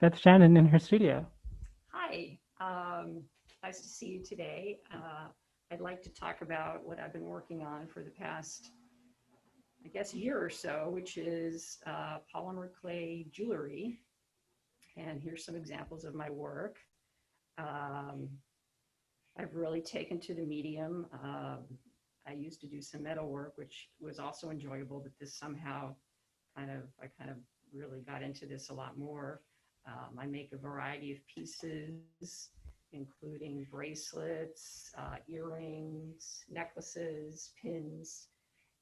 That's Shannon in her studio. Hi, nice to see you today. I'd like to talk about what I've been working on for the past, I guess, year or so, which is polymer clay jewelry. And here's some examples of my work. Um, I've really taken to the medium. I used to do some metal work, which was also enjoyable, but this somehow I kind of really got into this a lot more. I make a variety of pieces, including bracelets, earrings, necklaces, pins.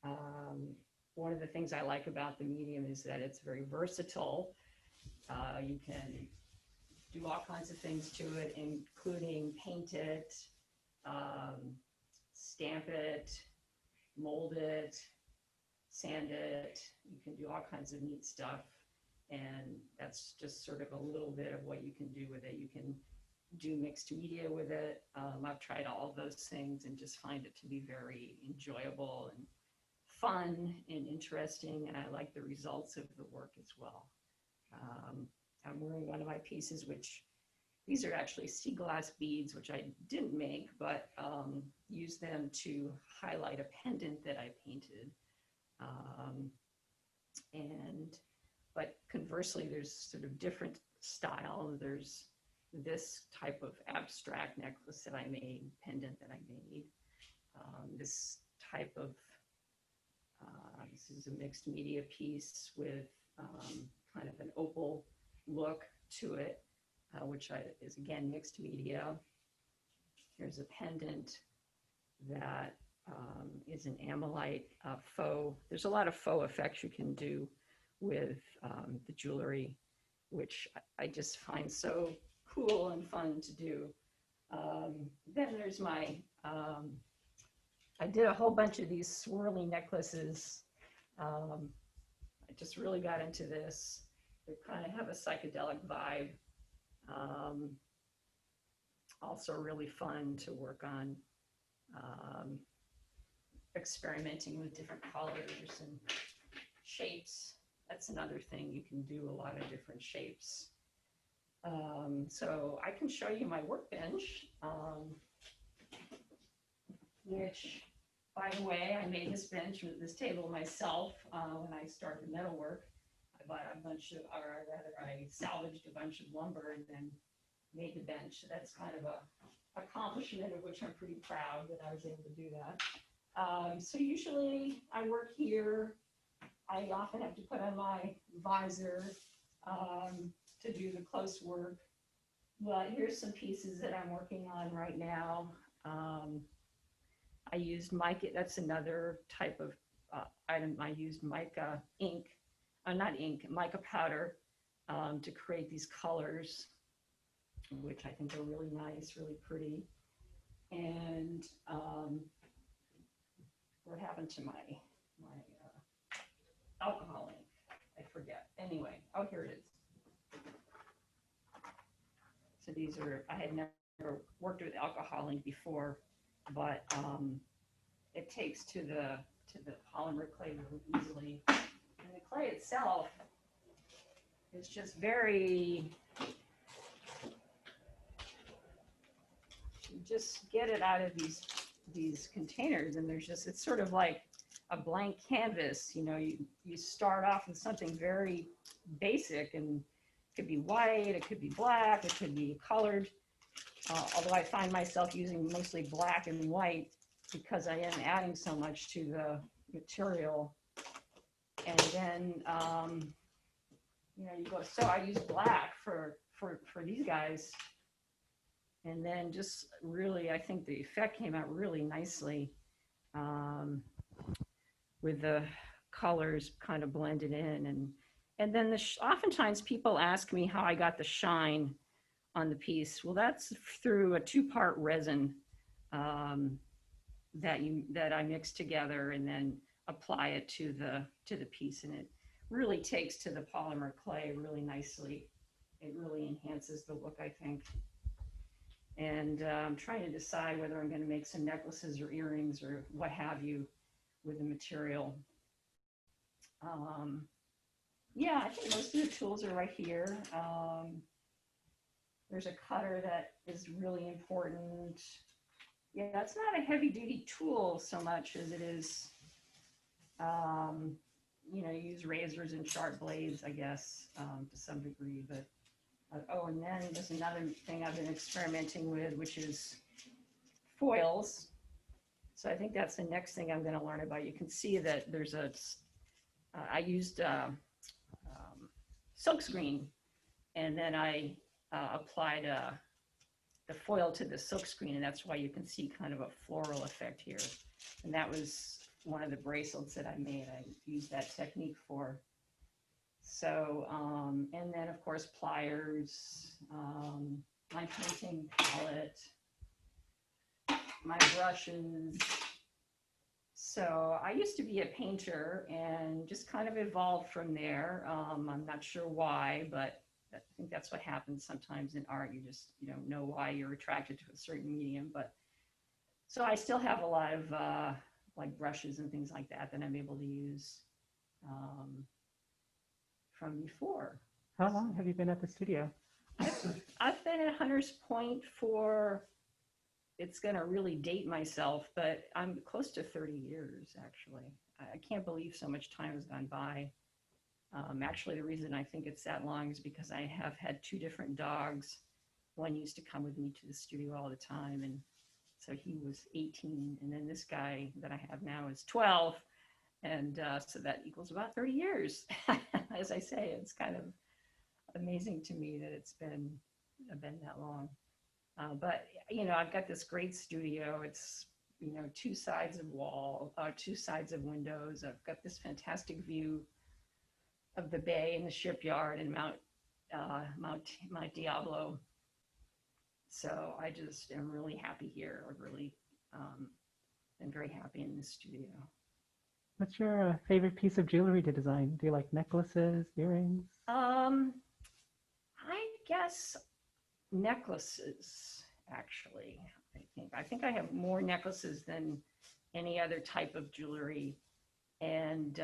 Um, One of the things I like about the medium is that it's very versatile. You can do all kinds of things to it, including paint it, um, stamp it, mold it, sand it. You can do all kinds of neat stuff. And that's just sort of a little bit of what you can do with it. You can do mixed media with it. I've tried all of those things and just find it to be very enjoyable and fun and interesting. And I like the results of the work as well. Um, I'm wearing one of my pieces, which these are actually sea glass beads, which I didn't make, but use them to highlight a pendant that I painted. Um, and but conversely, there's sort of different style. There's this type of abstract necklace that I made, pendant that I made. This type of this is a mixed media piece with kind of an opal look to it, is again mixed media. Here's a pendant that is an amylite faux. There's a lot of faux effects you can do with the jewelry, which I just find so cool and fun to do. Then there's I did a whole bunch of these swirly necklaces. I just really got into this. They kind of have a psychedelic vibe. Um, Also really fun to work on. Um, Experimenting with different colors and shapes. That's another thing. You can do a lot of different shapes. So I can show you my workbench, which, by the way, I made this bench with this table myself when I started metalwork. I bought a bunch of, or rather, I salvaged a bunch of lumber and then made the bench. So that's kind of a accomplishment of which I'm pretty proud that I was able to do that. So usually I work here. I often have to put on my visor to do the close work. But here's some pieces that I'm working on right now. I used mica. That's another type of item. I used mica ink, not ink, mica powder to create these colors, which I think are really nice, really pretty. And what happened to my alcohol ink? I forget. Anyway, oh, here it is. So these are, I had never worked with alcohol ink before, but it takes to the polymer clay really easily. And the clay itself is just very, you just get it out of these containers, and there's just, it's sort of like a blank canvas. You know, you start off with something very basic, and it could be white, it could be black, it could be colored. Although I find myself using mostly black and white because I am adding so much to the material. And then, you know, you go, so I use black for these guys. And then just really, I think the effect came out really nicely with the colors kind of blended in. And then oftentimes people ask me how I got the shine on the piece. Well, that's through a two-part resin that I mix together and then apply it to the piece, and it really takes to the polymer clay really nicely. It really enhances the look, I think. And I'm trying to decide whether I'm going to make some necklaces or earrings or what have you with the material. Yeah, I think most of the tools are right here. There's a cutter that is really important. Yeah, it's not a heavy duty tool so much as it is, um, use razors and sharp blades, I guess, to some degree. But oh, and then there's another thing I've been experimenting with, which is foils. So I think that's the next thing I'm going to learn about. You can see that there's I used silkscreen, and then I applied the foil to the silkscreen, and that's why you can see kind of a floral effect here. And that was one of the bracelets that I made. I used that technique for. So, and then of course pliers, my painting palette, my brushes. So I used to be a painter and just kind of evolved from there. I'm not sure why, but I think that's what happens sometimes in art. You don't know why you're attracted to a certain medium. But so I still have a lot of like brushes and things like that I'm able to use from before. How long have you been at the studio? I've been at Hunter's Point for, it's going to really date myself, but I'm close to 30 years, actually. I can't believe so much time has gone by. Actually, the reason I think it's that long is because I have had two different dogs. One used to come with me to the studio all the time, and so he was 18, and then this guy that I have now is 12, and so that equals about 30 years. As I say, it's kind of amazing to me that it's been that long. But I've got this great studio. It's two sides of wall, two sides of windows. I've got this fantastic view of the bay and the shipyard and Mount Diablo. So I just am really happy here. I've really been very happy in this studio. What's your favorite piece of jewelry to design? Do you like necklaces, earrings? I guess necklaces, actually. I think I have more necklaces than any other type of jewelry. And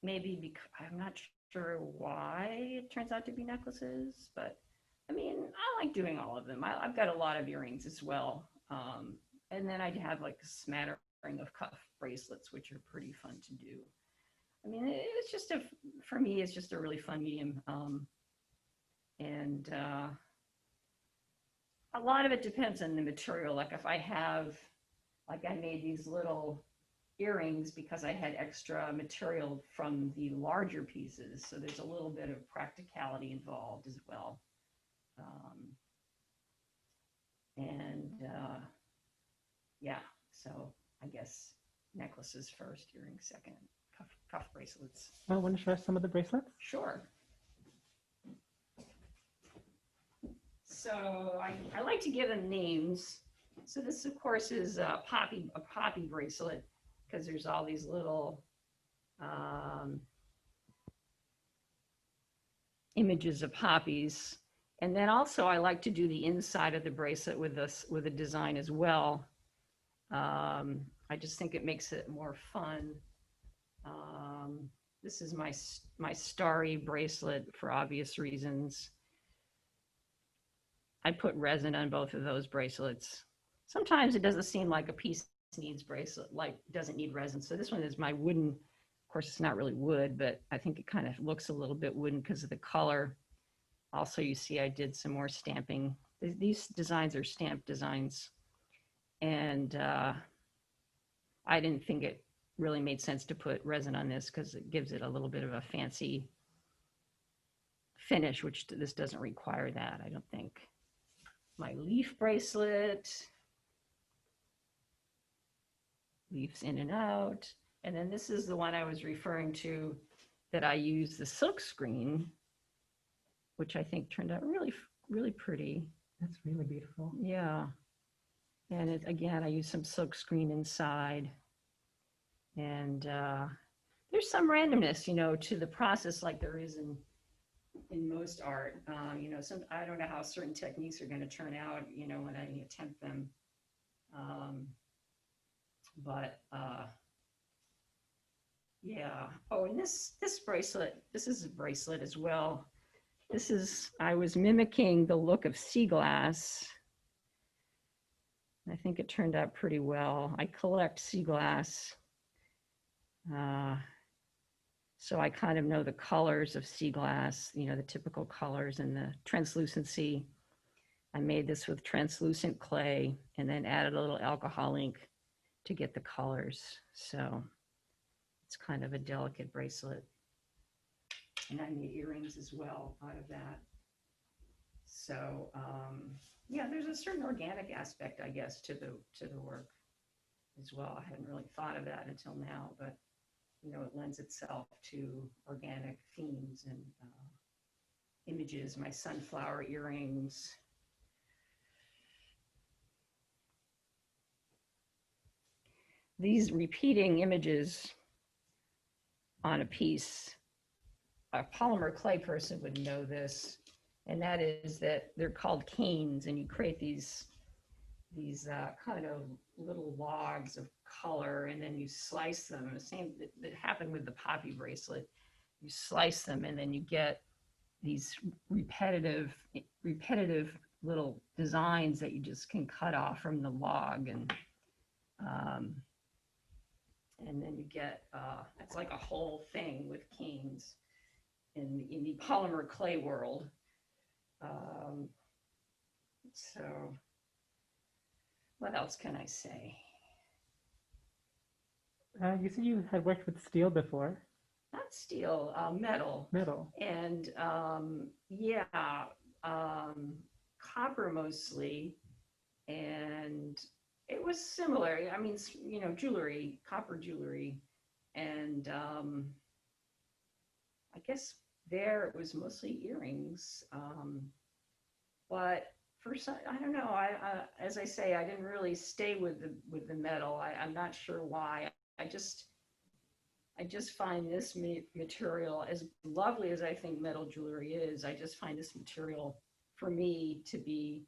maybe because I'm not sure why it turns out to be necklaces, but I mean, I like doing all of them. I've got a lot of earrings as well. And then I'd have like a smattering of cuff bracelets, which are pretty fun to do. I mean, it's just for me, it's just a really fun medium. And a lot of it depends on the material. Like if I made these little earrings because I had extra material from the larger pieces. So there's a little bit of practicality involved as well. Yeah, so I guess necklaces first, earrings second, cuff bracelets. I want to show us some of the bracelets. Sure. So I like to give them names. So this, of course, is a poppy bracelet because there's all these little images of poppies. And then also I like to do the inside of the bracelet with a design as well. I just think it makes it more fun. This is my starry bracelet for obvious reasons. I put resin on both of those bracelets. Sometimes it doesn't seem like a piece doesn't need resin. So this one is my wooden. Of course, it's not really wood, but I think it kind of looks a little bit wooden because of the color. Also, you see I did some more stamping. These designs are stamped designs. And I didn't think it really made sense to put resin on this because it gives it a little bit of a fancy finish, which this doesn't require that, I don't think. My leaf bracelet, leaves in and out. And then this is the one I was referring to that I used the silk screen, which I think turned out really, really pretty. That's really beautiful. Yeah. And again, I used some silk screen inside. And there's some randomness, to the process like there is in most art. I don't know how certain techniques are going to turn out, when I attempt them. But Yeah. Oh, and this bracelet, this is a bracelet as well. This is, I was mimicking the look of sea glass. I think it turned out pretty well. I collect sea glass, uh, so I kind of know the colors of sea glass, you know, the typical colors and the translucency. I made this with translucent clay and then added a little alcohol ink to get the colors. So it's kind of a delicate bracelet. And I made earrings as well out of that. So yeah, there's a certain organic aspect, I guess, to the work as well. I hadn't really thought of that until now, but you know, it lends itself to organic themes and images. My sunflower earrings. These repeating images on a piece, a polymer clay person would know this, and that is that they're called canes, and you create these kind of little logs of color, and then you slice them. The same that happened with the poppy bracelet. You slice them, and then you get these repetitive little designs that you just can cut off from the log, um, and then you get it's like a whole thing with canes in the polymer clay world. Um, so what else can I say? You said you had worked with steel before. Not steel, metal. Metal. And yeah, um, copper mostly. And it was similar. I mean, you know, jewelry, copper jewelry. And I guess there it was mostly earrings. But for some, I don't know. As I say, I didn't really stay with the metal. I'm not sure why. I just I just find this material, as lovely as I think metal jewelry is, I just find this material for me to be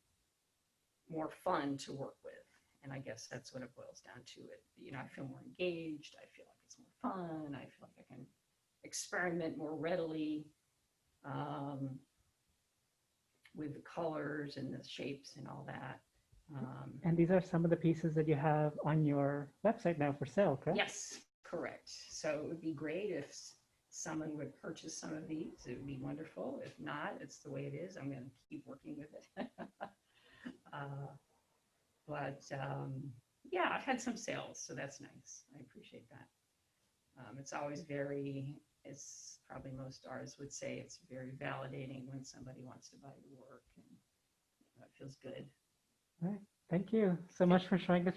more fun to work with. And I guess that's what it boils down to. It, you know, I feel more engaged. I feel like it's more fun. I feel like I can experiment more readily um, with the colors and the shapes and all that. And these are some of the pieces that you have on your website now for sale, correct? Yes, correct. So it would be great if someone would purchase some of these. It would be wonderful. If not, it's the way it is. I'm going to keep working with it. But yeah, I've had some sales, so that's nice. I appreciate that. It's always it's probably most artists would say it's very validating when somebody wants to buy your work, and it feels good. All right. Thank you so much for showing us